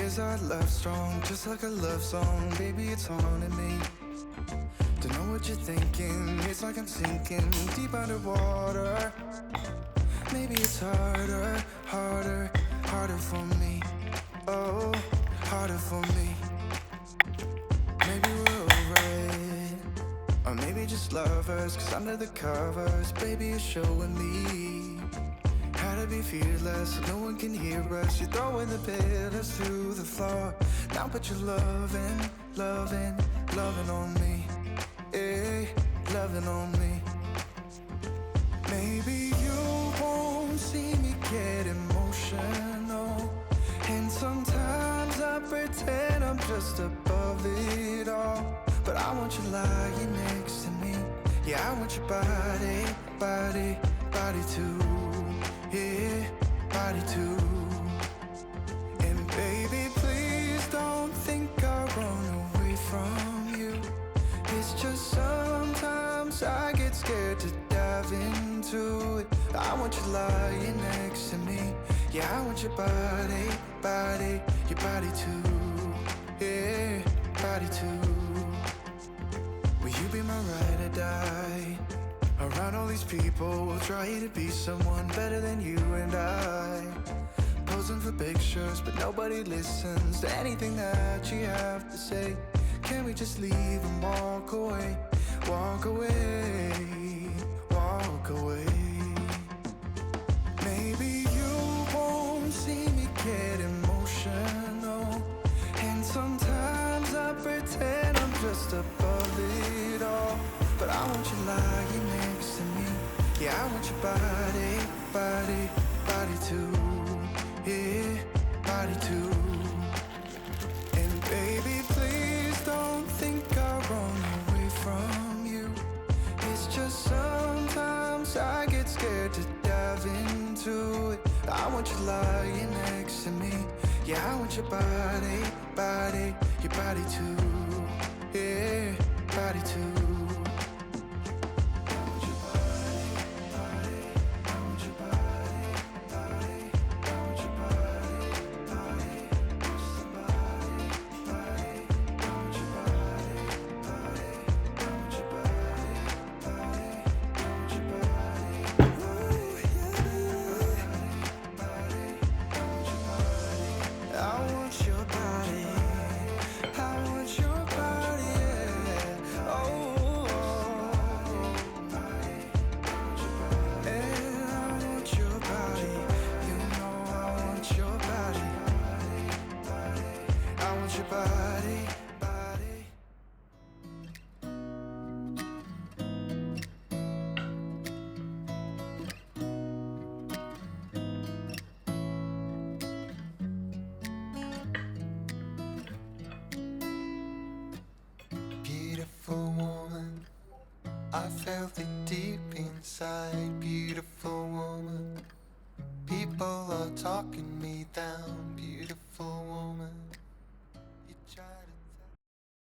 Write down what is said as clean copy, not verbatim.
Is our love strong, just like a love song? Baby, it's haunting me. Don't know what you're thinking, it's like I'm sinking deep underwater. Maybe it's harder, harder, harder for me. Oh, harder for me. Maybe we're over it, or maybe just lovers. Cause under the covers, baby, you're showing me how to be fearless so no one can hear us. You're throwing the pillars through the floor. Now put your loving, loving, loving on me. Eh, loving on me. Maybe you won't see me get emotional, and sometimes I pretend I'm just above it all. But I want you lying next to me. Yeah, I want your body, body, body too. Yeah, body too. And baby, please don't think I run away from you. It's just sometimes I get scared to dive into it. I want you lying next to me. Yeah, I want your body, body, your body too. Yeah, body too. Will you be my ride or die? Around all these people, we'll try to be someone better than you and I. Posing for pictures, but nobody listens to anything that you have to say. Can we just leave and walk away? Walk away, walk away. Maybe you won't see me get emotional, and sometimes I pretend I'm just above it all. But I want you lying next to me. Yeah, I want your body, body, body too. Yeah, body too. And baby, please don't think I run away from you. It's just sometimes I get scared to dive into it. I want you lying next to me. Yeah, I want your body, body, your body too. Yeah, body too. Your body, body. Beautiful woman, I felt it deep inside. Beautiful woman, people are talking me down. Beautiful woman,